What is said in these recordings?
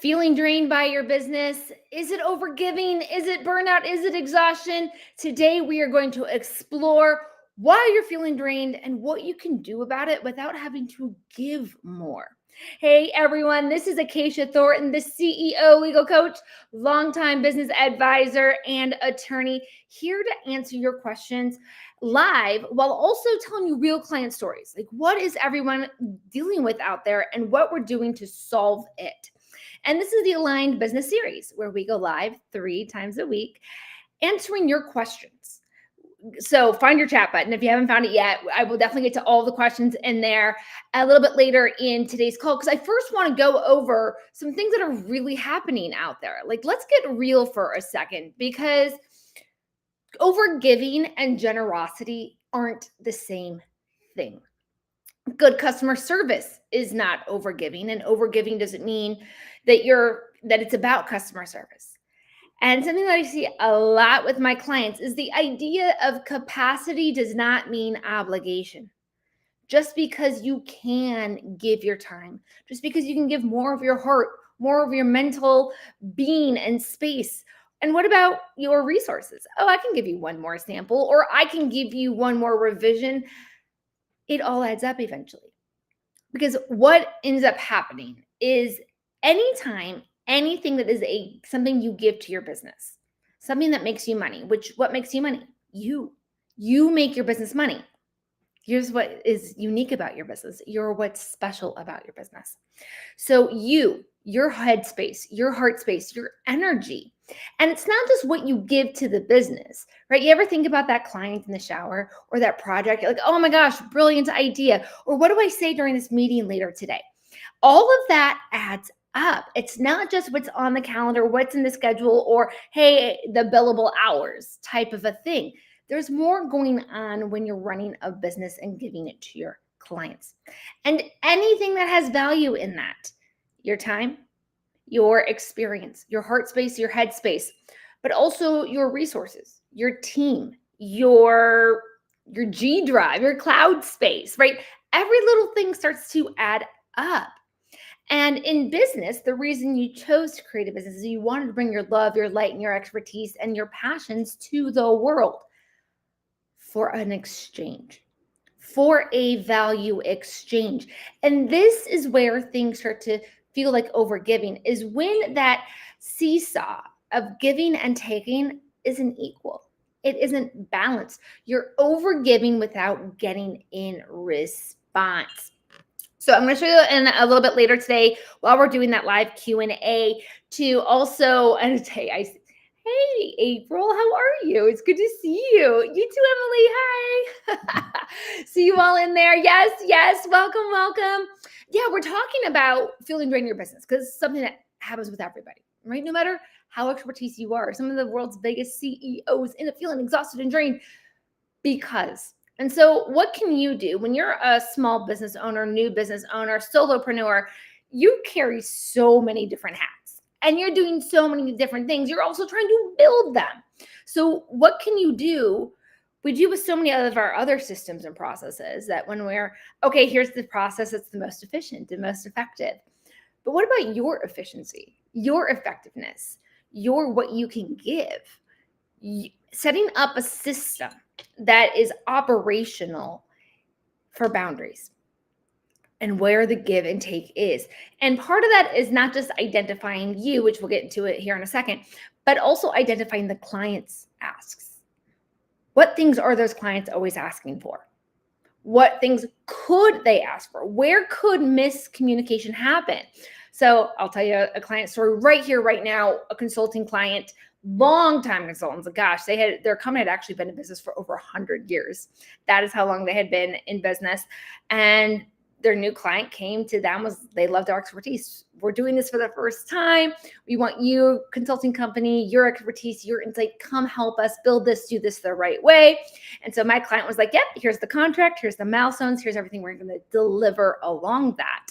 Feeling drained by your business? Is it overgiving? Is it burnout? Is it exhaustion? Today, we are going to explore why you're feeling drained and what you can do about it without having to give more. Hey everyone, this is Acacia Thornton, the CEO, legal coach, longtime business advisor, and attorney, here to answer your questions live while also telling you real client stories. Like, what is everyone dealing with out there and what we're doing to solve it? And this is the Aligned Business Series, where we go live 3 times a week answering your questions. So find your chat button. If you haven't found it yet, I will definitely get to all the questions in there a little bit later in today's call, because I first want to go over some things that are really happening out there. Like, let's get real for a second, because overgiving and generosity aren't the same thing. Good customer service is not overgiving, and overgiving doesn't mean that it's about customer service. And something that I see a lot with my clients is the idea of capacity does not mean obligation. Just because you can give your time, just because you can give more of your heart, more of your mental being and space. And what about your resources? Oh, I can give you one more sample, or I can give you one more revision. It all adds up eventually. Because what ends up happening is anytime anything that is something you give to your business, something that makes you money, what makes you money? You make your business money. Here's what is unique about your business. You're what's special about your business. So your headspace, your heart space, your energy. And it's not just what you give to the business, right? You ever think about that client in the shower or that project? You're like, oh my gosh, brilliant idea. Or what do I say during this meeting later today? All of that adds up. It's not just what's on the calendar, what's in the schedule, or hey, the billable hours type of a thing. There's more going on when you're running a business and giving it to your clients. And anything that has value in that, your time, your experience, your heart space, your head space, but also your resources, your team, your G drive, your cloud space, right? Every little thing starts to add up. And in business, the reason you chose to create a business is you wanted to bring your love, your light, and your expertise and your passions to the world for an exchange, for a value exchange. And this is where things start to feel like overgiving, is when that seesaw of giving and taking isn't equal. It isn't balanced. You're overgiving without getting in response. So I'm going to show you in a little bit later today, while we're doing that live Q&A, to also, and today hey, April, how are you? It's good to see you. You too, Emily. Hi. See you all in there. Yes. Welcome. Yeah, we're talking about feeling drained in your business, because it's something that happens with everybody, right? No matter how expertise you are. Some of the world's biggest CEOs end up feeling exhausted and drained because. And so what can you do when you're a small business owner, new business owner, solopreneur? You carry so many different hats, and you're doing so many different things. You're also trying to build them. So what can you do? We do with so many of our other systems and processes that when we're, okay, here's the process that's the most efficient and most effective. But what about your efficiency, your effectiveness, what you can give? Setting up a system that is operational for boundaries and where the give and take is. And part of that is not just identifying you, which we'll get into it here in a second, but also identifying the client's asks. What things are those clients always asking for? What things could they ask for? Where could miscommunication happen? So I'll tell you a client story right here, right now. A consulting client, long-time consultants. Gosh, their company had actually been in business for over 100 years. That is how long they had been in business. And their new client came to them, they loved our expertise. We're doing this for the first time. We want you, consulting company, your expertise, your insight, come help us build this, do this the right way. And so my client was like, yep, here's the contract, here's the milestones, here's everything we're going to deliver along that.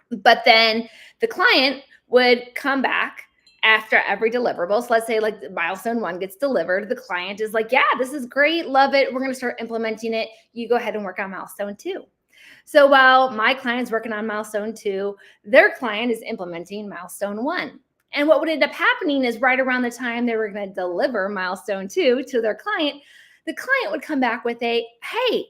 But then the client would come back after every deliverable. So let's say like milestone 1 gets delivered. The client is like, yeah, this is great. Love it. We're going to start implementing it. You go ahead and work on milestone 2. So while my client is working on milestone 2, their client is implementing milestone 1. And what would end up happening is right around the time they were going to deliver milestone 2 to their client, the client would come back with a, hey,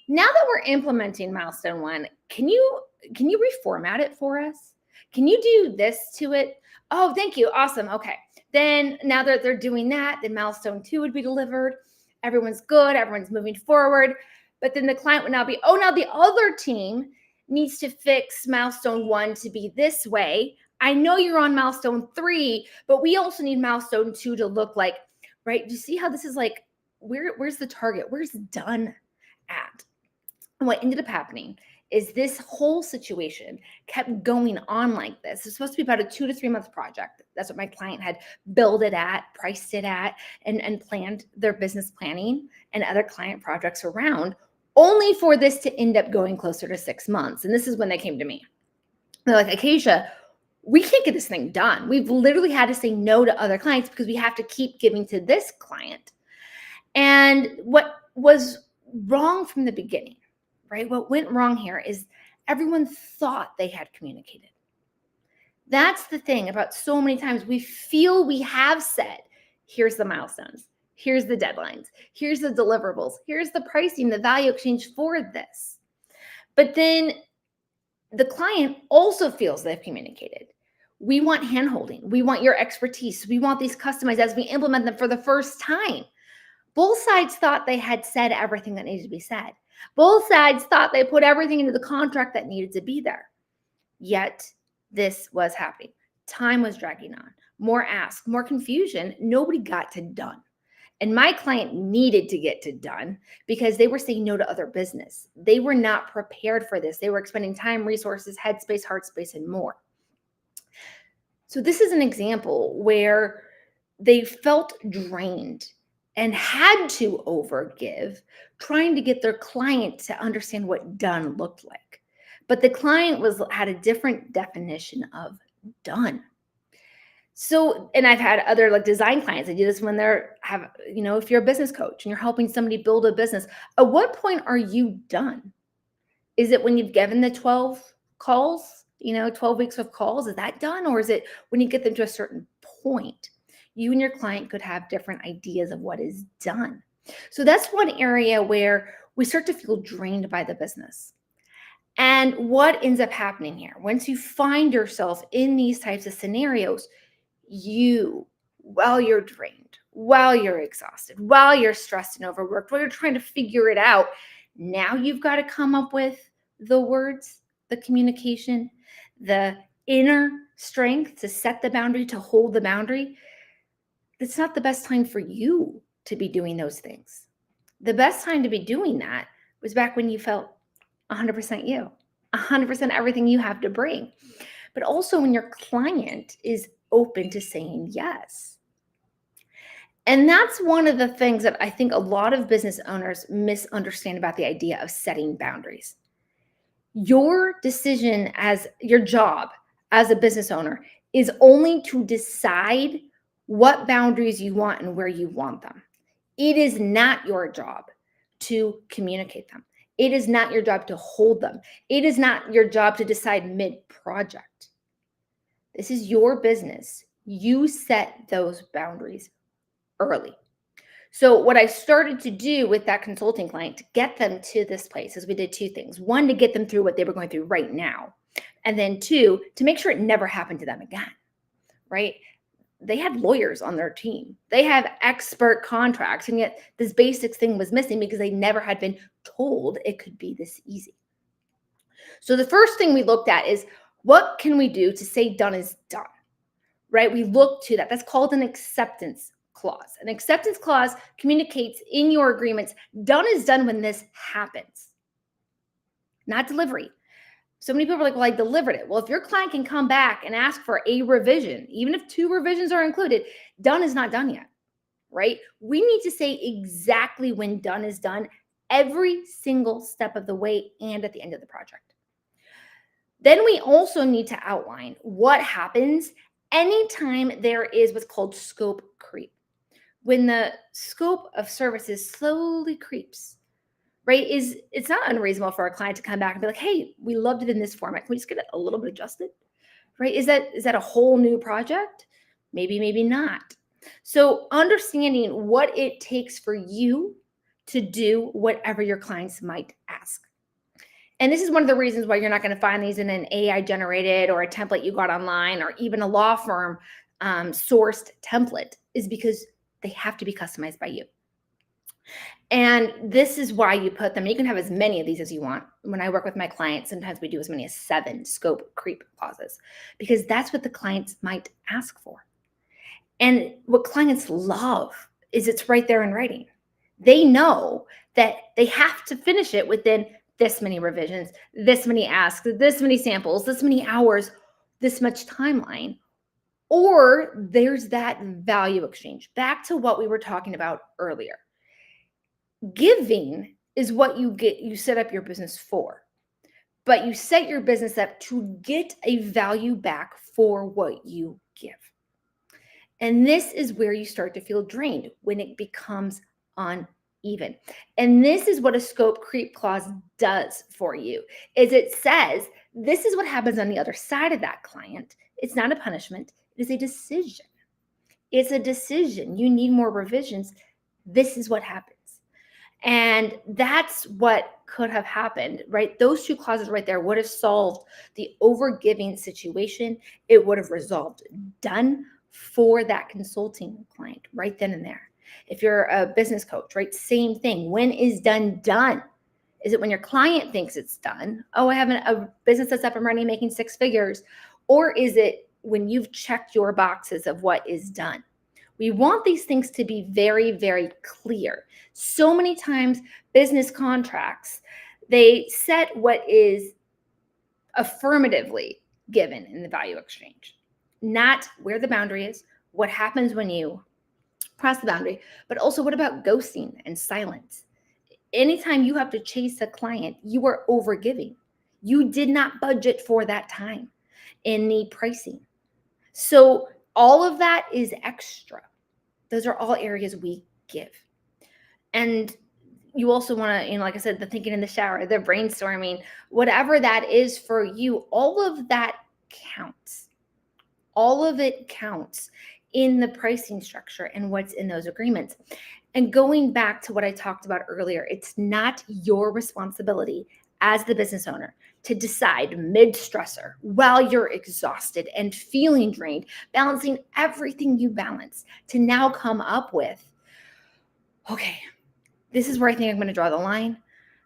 now that we're implementing milestone 1, can you reformat it for us? Can you do this to it? Oh, thank you. Awesome. Okay. Then now that they're doing that, then milestone 2 would be delivered. Everyone's good. Everyone's moving forward. But then the client would now be, oh, now the other team needs to fix milestone 1 to be this way. I know you're on milestone 3, but we also need milestone 2 to look like, right? Do you see how this is like, where's the target? Where's done at? And what ended up happening is this whole situation kept going on like this. It's supposed to be about a 2 to 3 month project. That's what my client had billed it at, priced it at, and planned their business planning and other client projects around, only for this to end up going closer to 6 months. And this is when they came to me. They're like, Acacia, we can't get this thing done. We've literally had to say no to other clients because we have to keep giving to this client. And what was wrong from the beginning, right? What went wrong here is everyone thought they had communicated. That's the thing about so many times we feel we have said, here's the milestones, here's the deadlines, here's the deliverables, here's the pricing, the value exchange for this. But then the client also feels they've communicated. We want handholding. We want your expertise. We want these customized as we implement them for the first time. Both sides thought they had said everything that needed to be said. Both sides thought they put everything into the contract that needed to be there. Yet this was happening. Time was dragging on. More asks, more confusion. Nobody got to done. And my client needed to get to done because they were saying no to other business. They were not prepared for this. They were expending time, resources, headspace, heart space, and more. So this is an example where they felt drained and had to overgive, trying to get their client to understand what done looked like. But the client had a different definition of done. So, and I've had other like design clients that do this when if you're a business coach and you're helping somebody build a business, at what point are you done? Is it when you've given the 12 calls, 12 weeks of calls? Is that done? Or is it when you get them to a certain point? You and your client could have different ideas of what is done. So that's one area where we start to feel drained by the business. And what ends up happening here, once you find yourself in these types of scenarios, while you're drained, while you're exhausted, while you're stressed and overworked, while you're trying to figure it out, now you've got to come up with the words, the communication, the inner strength to set the boundary, to hold the boundary. It's not the best time for you to be doing those things. The best time to be doing that was back when you felt 100% you, 100% everything you have to bring. But also when your client is open to saying yes. And that's one of the things that I think a lot of business owners misunderstand about the idea of setting boundaries. Your decision as your job as a business owner is only to decide what boundaries you want and where you want them. It is not your job to communicate them. It is not your job to hold them. It is not your job to decide mid-project. This is your business. You set those boundaries early. So what I started to do with that consulting client to get them to this place is we did two things. One, to get them through what they were going through right now. And then two, to make sure it never happened to them again, right? They had lawyers on their team. They have expert contracts, and yet this basic thing was missing because they never had been told it could be this easy. So the first thing we looked at is, what can we do to say done is done, right? We look to that. That's called an acceptance clause. An acceptance clause communicates in your agreements, done is done when this happens, not delivery. So many people are like, well, I delivered it. Well, if your client can come back and ask for a revision, even if 2 revisions are included, done is not done yet, right? We need to say exactly when done is done every single step of the way and at the end of the project. Then we also need to outline what happens anytime there is what's called scope creep. When the scope of services slowly creeps, right? It's not unreasonable for a client to come back and be like, hey, we loved it in this format. Can we just get it a little bit adjusted? Right? Is that a whole new project? Maybe, maybe not. So understanding what it takes for you to do whatever your clients might ask. And this is one of the reasons why you're not going to find these in an AI generated or a template you got online or even a law firm sourced template, is because they have to be customized by you. And this is why you put them. You can have as many of these as you want. When I work with my clients, sometimes we do as many as 7 scope creep clauses, because that's what the clients might ask for. And what clients love is it's right there in writing. They know that they have to finish it within this many revisions, this many asks, this many samples, this many hours, this much timeline, or there's that value exchange. Back to what we were talking about earlier. Giving is what you set up your business for, but you set your business up to get a value back for what you give. And this is where you start to feel drained, when it becomes uneven. And this is what a scope creep clause does for you, is it says, this is what happens on the other side of that client. It's not a punishment. It is a decision. It's a decision. You need more revisions. This is what happens. And that's what could have happened, right? Those 2 clauses right there would have solved the overgiving situation. It would have resolved done for that consulting client right then and there. If you're a business coach, right? Same thing. When is done done? Is it when your client thinks it's done? Oh, I have a business that's up and running, making 6 figures. Or is it when you've checked your boxes of what is done? We want these things to be very, very clear. So many times business contracts, they set what is affirmatively given in the value exchange, not where the boundary is, what happens when you cross the boundary, but also what about ghosting and silence? Anytime you have to chase a client, you are overgiving. You did not budget for that time in the pricing. So all of that is extra. Those are all areas we give. And you also want to, like I said, the thinking in the shower, the brainstorming, whatever that is for you, all of that counts. All of it counts in the pricing structure and what's in those agreements. And going back to what I talked about earlier, it's not your responsibility as the business owner to decide mid-stressor while you're exhausted and feeling drained, balancing everything you balance, to now come up with, okay, this is where I think I'm going to draw the line.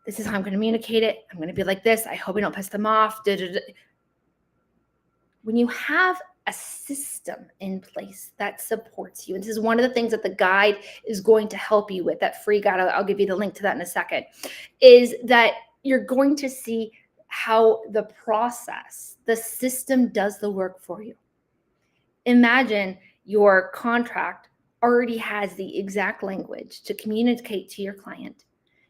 This is how I'm going to communicate it. I'm going to be like this. I hope I don't piss them off. When you have a system in place that supports you, and this is one of the things that the guide is going to help you with, that free guide, I'll give you the link to that in a second, is that you're going to see how the process, the system does the work for you. Imagine your contract already has the exact language to communicate to your client.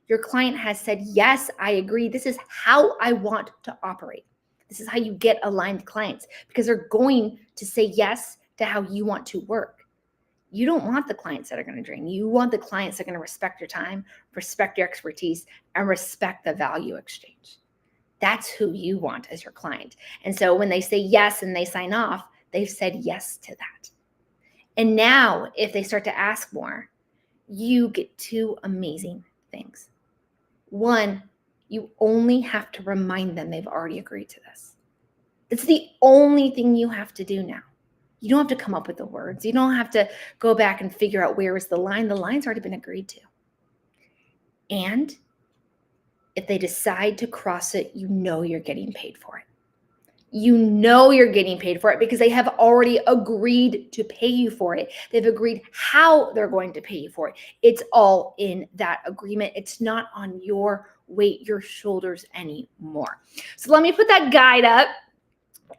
Your client has said, yes, I agree. This is how I want to operate. This is how you get aligned clients, because they're going to say yes to how you want to work. You don't want the clients that are going to drain you. You want the clients that are going to respect your time, respect your expertise, and respect the value exchange. That's who you want as your client. And so when they say yes and they sign off, they've said yes to that. And now if they start to ask more, you get 2 amazing things. 1, you only have to remind them they've already agreed to this. It's the only thing you have to do now. You don't have to come up with the words. You don't have to go back and figure out where is the line. The line's already been agreed to. And if they decide to cross it, you know you're getting paid for it. You know you're getting paid for it because they have already agreed to pay you for it. They've agreed how they're going to pay you for it. It's all in that agreement. It's not on your weight, your shoulders anymore. So let me put that guide up.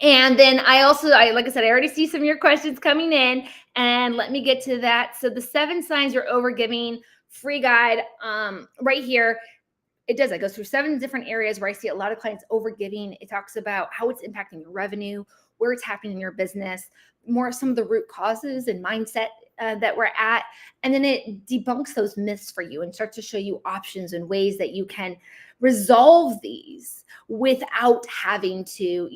And then I like I said, I already see some of your questions coming in, and let me get to that. So the 7 signs you're overgiving free guide right here. It goes through 7 different areas where I see a lot of clients overgiving. It talks about how it's impacting your revenue, where it's happening in your business, more some of the root causes and mindset that we're at. And then it debunks those myths for you and starts to show you options and ways that you can resolve these without having to,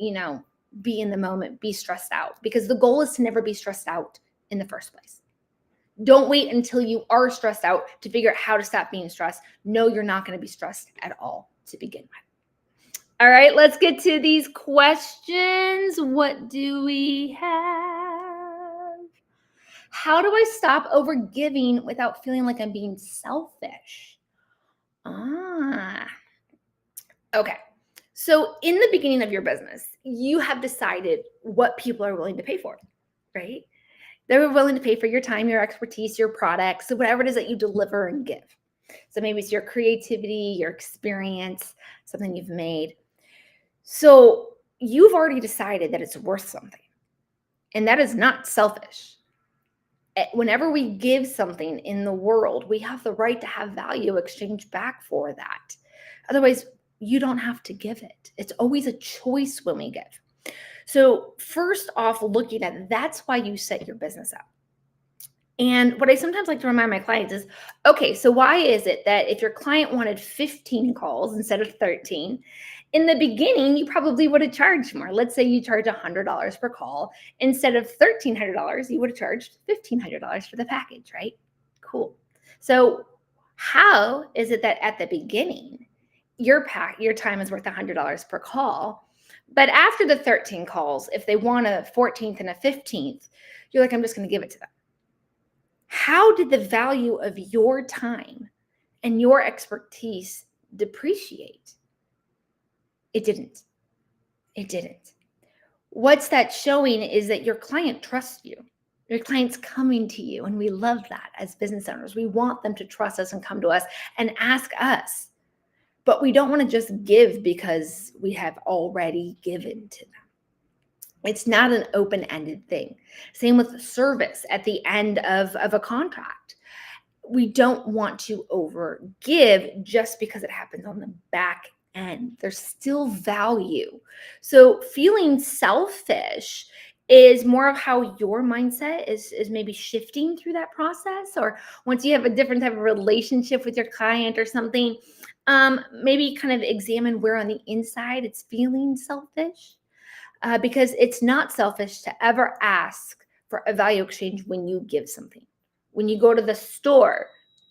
be in the moment, be stressed out, because the goal is to never be stressed out in the first place. Don't wait until you are stressed out to figure out how to stop being stressed. No, you're not going to be stressed at all to begin with. All right, let's get to these questions. What do we have? How do I stop overgiving without feeling like I'm being selfish? Okay. So in the beginning of your business, you have decided what people are willing to pay for, right? They're willing to pay for your time, your expertise, your products, so whatever it is that you deliver and give. So maybe it's your creativity, your experience, something you've made. So you've already decided that it's worth something. And that is not selfish. Whenever we give something in the world, we have the right to have value exchanged back for that. Otherwise, you don't have to give it. It's always a choice when we give. So first off, looking at that's why you set your business up. And what I sometimes like to remind my clients is, okay, so why is it that if your client wanted 15 calls instead of 13, in the beginning, you probably would have charged more. Let's say you charge $100 per call. Instead of $1,300, you would have charged $1,500 for the package, right? Cool. So how is it that at the beginning, your time is worth $100 per call, but after the 13 calls, if they want a 14th and a 15th, you're like, I'm just going to give it to them. How did the value of your time and your expertise depreciate? It didn't. It didn't. What's that showing is that your client trusts you. Your client's coming to you, and we love that as business owners. We want them to trust us and come to us and ask us. But we don't want to just give because we have already given to them. It's not an open-ended thing. Same with service at the end of a contract. We don't want to overgive just because it happens on the back end. There's still value. So feeling selfish is more of how your mindset is maybe shifting through that process, or once you have a different type of relationship with your client or something, maybe kind of examine where on the inside it's feeling selfish. Because it's not selfish to ever ask for a value exchange when you give something. When you go to the store,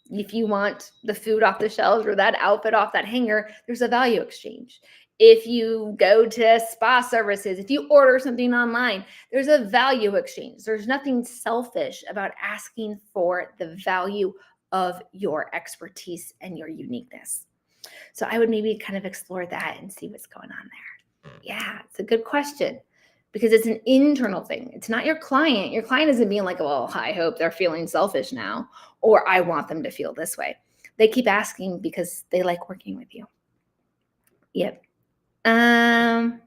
if you want the food off the shelves or that outfit off that hanger, there's a value exchange. If you go to spa services, if you order something online, there's a value exchange. There's nothing selfish about asking for the value of your expertise and your uniqueness. So I would maybe kind of explore that and see what's going on there. Yeah, it's a good question because it's an internal thing. It's not your client. Your client isn't being like, well, I hope they're feeling selfish now, or I want them to feel this way. They keep asking because they like working with you. Yep. How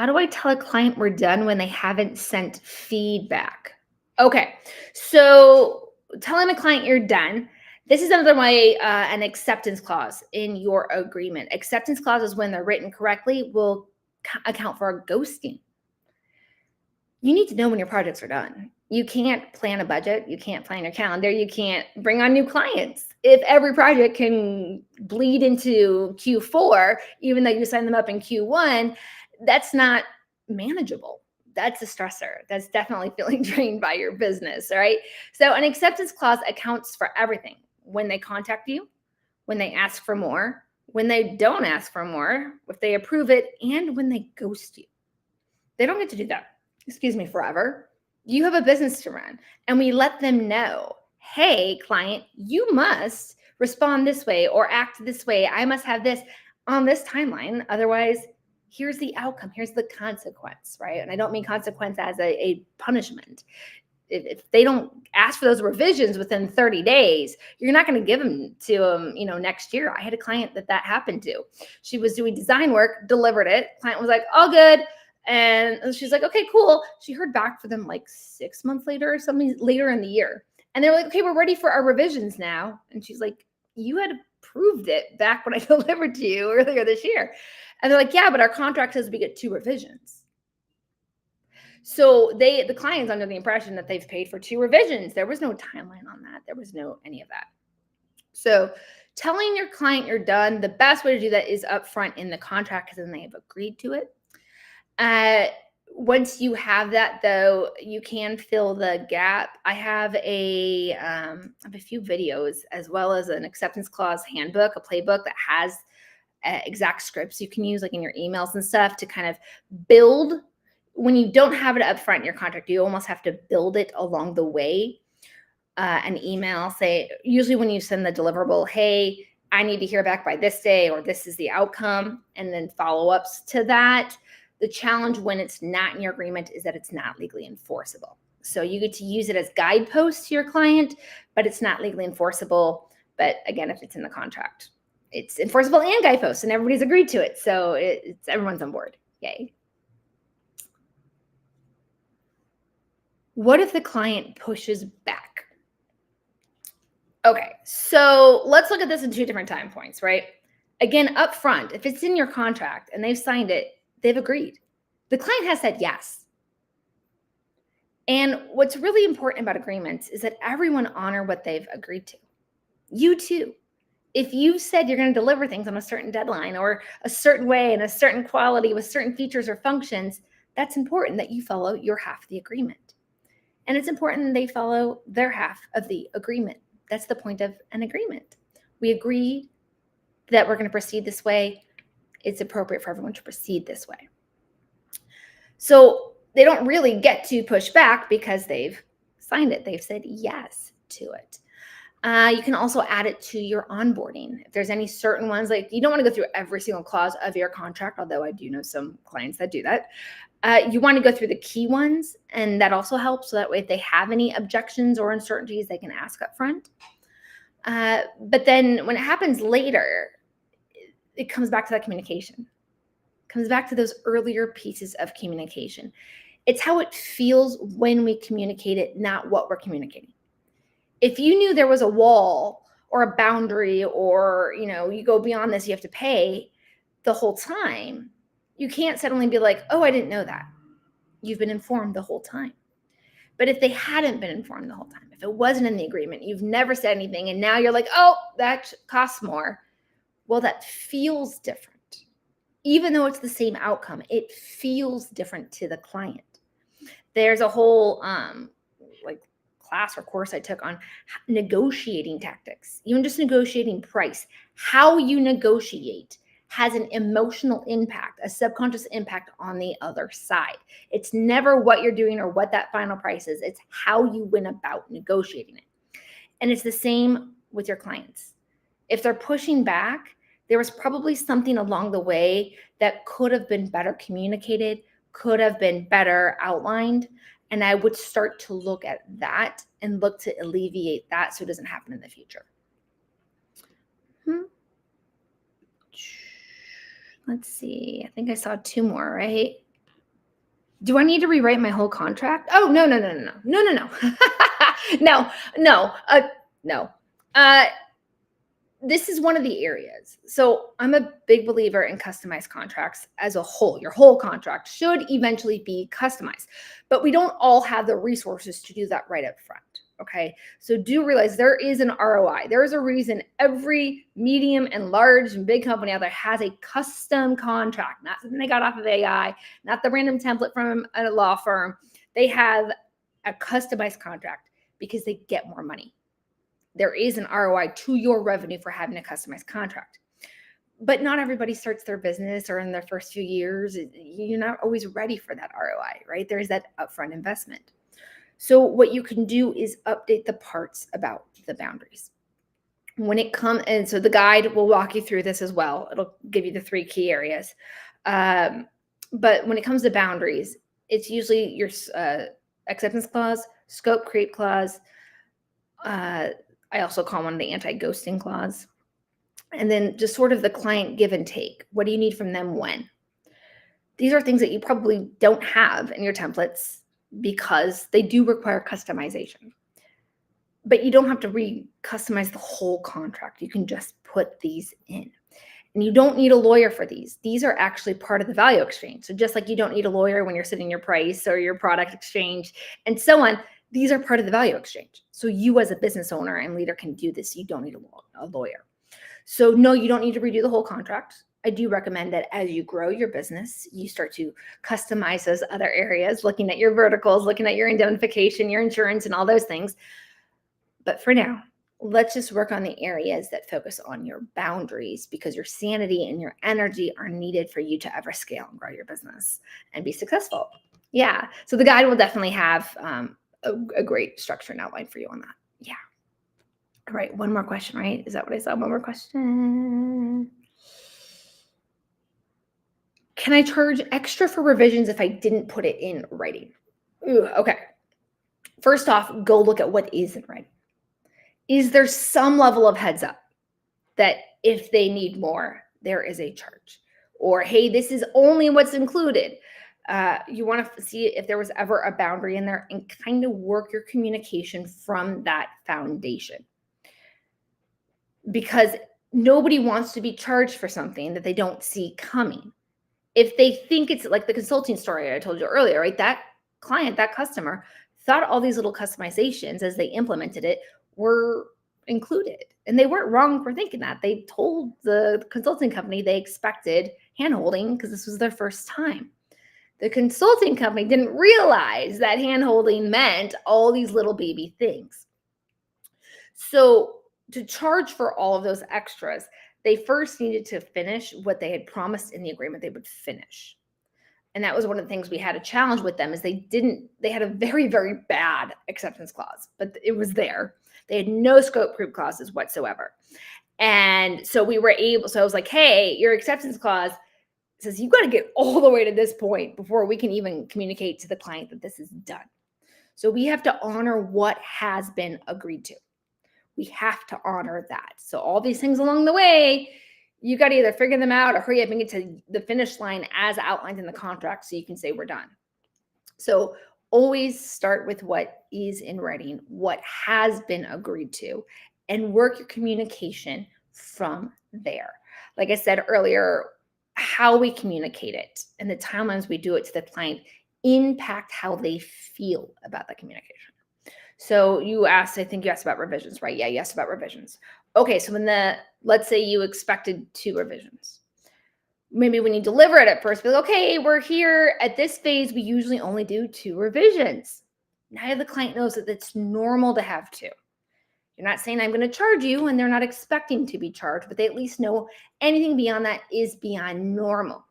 do I tell a client we're done when they haven't sent feedback? Okay, so telling a client you're done. This is another way, an acceptance clause in your agreement. Acceptance clauses, when they're written correctly, will account for a ghosting. You need to know when your projects are done. You can't plan a budget. You can't plan your calendar. You can't bring on new clients. If every project can bleed into Q4, even though you sign them up in Q1, that's not manageable. That's a stressor. That's definitely feeling drained by your business, all right? So an acceptance clause accounts for everything. When they contact you, when they ask for more, when they don't ask for more, if they approve it, and when they ghost you. They don't get to do that, forever. You have a business to run, and we let them know, hey, client, you must respond this way or act this way. I must have this on this timeline. Otherwise, here's the outcome. Here's the consequence, right? And I don't mean consequence as a punishment. If they don't ask for those revisions within 30 days, you're not going to give them to them, next year. I had a client that happened to. She was doing design work, delivered it. Client was like, all good. And she's like, okay, cool. She heard back from them like 6 months later or something later in the year. And they're like, okay, we're ready for our revisions now. And she's like, you had approved it back when I delivered to you earlier this year. And they're like, yeah, but our contract says we get 2 revisions. So the client's under the impression that they've paid for 2 revisions. There was no timeline on that. There was no any of that. So telling your client you're done, the best way to do that is upfront in the contract because then they have agreed to it. Once you have that, though, you can fill the gap. I have a few videos as well as an acceptance clause handbook, a playbook that has exact scripts you can use like in your emails and stuff to kind of build. When you don't have it up front in your contract, you almost have to build it along the way. An email, say, usually when you send the deliverable, hey, I need to hear back by this day, or this is the outcome, and then follow-ups to that. The challenge when it's not in your agreement is that it's not legally enforceable. So you get to use it as guideposts to your client, but it's not legally enforceable. But again, if it's in the contract, it's enforceable and guideposts, and everybody's agreed to it. So it's everyone's on board. Yay. What if the client pushes back? Okay, so let's look at this in 2 different time points, right? Again, up front, if it's in your contract and they've signed it, they've agreed. The client has said yes. And what's really important about agreements is that everyone honor what they've agreed to. You too. If you said you're going to deliver things on a certain deadline or a certain way and a certain quality with certain features or functions, that's important that you follow your half of the agreement. And it's important that they follow their half of the agreement. That's the point of an agreement. We agree that we're going to proceed this way. It's appropriate for everyone to proceed this way. So they don't really get to push back because they've signed it. They've said yes to it. You can also add it to your onboarding. If there's any certain ones, like you don't want to go through every single clause of your contract, although I do know some clients that do that. You want to go through the key ones, and that also helps. So that way, if they have any objections or uncertainties, they can ask up front. But then when it happens later, it comes back to that communication. It comes back to those earlier pieces of communication. It's how it feels when we communicate it, not what we're communicating. If you knew there was a wall or a boundary or, you go beyond this, you have to pay the whole time, you can't suddenly be like, oh, I didn't know that. You've been informed the whole time. But if they hadn't been informed the whole time, if it wasn't in the agreement, you've never said anything, and now you're like, oh, that costs more. Well, that feels different. Even though it's the same outcome, it feels different to the client. There's a whole class or course I took on negotiating tactics, even just negotiating price. How you negotiate has an emotional impact, a subconscious impact on the other side. It's never what you're doing or what that final price is. It's how you went about negotiating it. And it's the same with your clients. If they're pushing back, there was probably something along the way that could have been better communicated, could have been better outlined. And I would start to look at that and look to alleviate that so it doesn't happen in the future. Let's see. I think I saw 2 more, right? Do I need to rewrite my whole contract? Oh, no. No. This is one of the areas. So I'm a big believer in customized contracts as a whole. Your whole contract should eventually be customized, but we don't all have the resources to do that right up front. Okay. So do realize there is an ROI. There is a reason every medium and large and big company out there has a custom contract, not something they got off of AI, not the random template from a law firm. They have a customized contract because they get more money. There is an ROI to your revenue for having a customized contract. But not everybody starts their business or in their first few years. You're not always ready for that ROI, right? There's that upfront investment. So what you can do is update the parts about the boundaries. When it comes, and so the guide will walk you through this as well. It'll give you the 3 key areas. But when it comes to boundaries, it's usually your acceptance clause, scope creep clause. I also call one the anti-ghosting clause. And then just sort of the client give and take. What do you need from them when? These are things that you probably don't have in your templates because they do require customization. But you don't have to re-customize the whole contract. You can just put these in. And you don't need a lawyer for these. These are actually part of the value exchange. So just like you don't need a lawyer when you're setting your price or your product exchange and so on, these are part of the value exchange. So you as a business owner and leader can do this. You don't need a lawyer. So no, you don't need to redo the whole contract. I do recommend that as you grow your business, you start to customize those other areas, looking at your verticals, looking at your indemnification, your insurance, and all those things. But for now, let's just work on the areas that focus on your boundaries, because your sanity and your energy are needed for you to ever scale and grow your business and be successful. Yeah. So the guide will definitely have a great structure and outline for you on that. Yeah. All right. One more question, right? Is that what I saw? One more question. Can I charge extra for revisions if I didn't put it in writing? Ooh, okay. First off, go look at what is in writing. Is there some level of heads up that if they need more, there is a charge? Or, hey, this is only what's included. You want to see if there was ever a boundary in there and kind of work your communication from that foundation. Because nobody wants to be charged for something that they don't see coming. If they think it's like the consulting story I told you earlier, right? That client, that customer thought all these little customizations as they implemented it were included. And they weren't wrong for thinking that. They told the consulting company they expected handholding because this was their first time. The consulting company didn't realize that handholding meant all these little baby things. So to charge for all of those extras, they first needed to finish what they had promised in the agreement they would finish. And that was one of the things we had a challenge with them is they had a very, very bad acceptance clause, but it was there. They had no scope creep clauses whatsoever. And so I was like, hey, your acceptance clause says you got to get all the way to this point before we can even communicate to the client that this is done. So we have to honor what has been agreed to. We have to honor that. So all these things along the way, you got to either figure them out or hurry up and get to the finish line as outlined in the contract so you can say we're done. So always start with what is in writing, what has been agreed to, and work your communication from there. Like I said earlier, how we communicate it and the timelines we do it to the client impact how they feel about the communication. So I think you asked about revisions, right? Yeah, you asked about revisions. Okay, so let's say you expected 2 revisions. Maybe when you deliver it at first, be like, okay, we're here at this phase, we usually only do 2 revisions. Now the client knows that it's normal to have 2. You're not saying I'm going to charge you, and they're not expecting to be charged, but they at least know anything beyond that is beyond normal.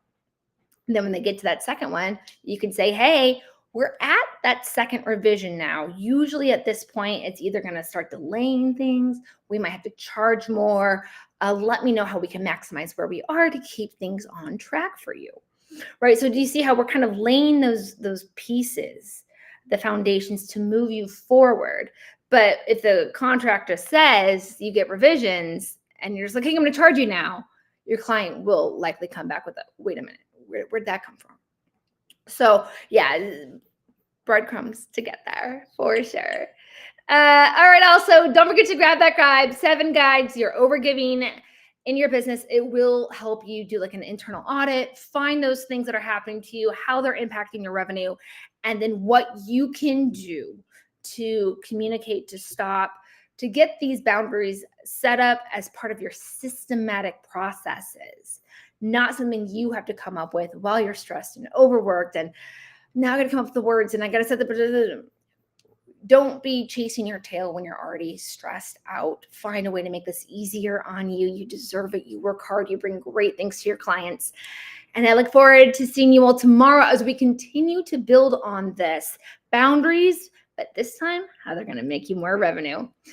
And then when they get to that second one, you can say, hey, we're at that second revision now. Usually at this point, it's either going to start delaying things. We might have to charge more. Let me know how we can maximize where we are to keep things on track for you. Right. So do you see how we're kind of laying those pieces, the foundations to move you forward? But if the contractor says you get revisions and you're just like, hey, I'm going to charge you now, your client will likely come back with wait a minute, where'd that come from? So yeah, breadcrumbs to get there for sure. All right. Also, don't forget to grab that guide, 7 guides, you're overgiving in your business. It will help you do like an internal audit, find those things that are happening to you, how they're impacting your revenue, and then what you can do to communicate, to stop, to get these boundaries set up as part of your systematic processes, not something you have to come up with while you're stressed and overworked. And now I got to come up with the words and I got to set the. Don't be chasing your tail when you're already stressed out. Find a way to make this easier on you. You deserve it. You work hard. You bring great things to your clients. And I look forward to seeing you all tomorrow as we continue to build on this. Boundaries, but this time, how they're going to make you more revenue.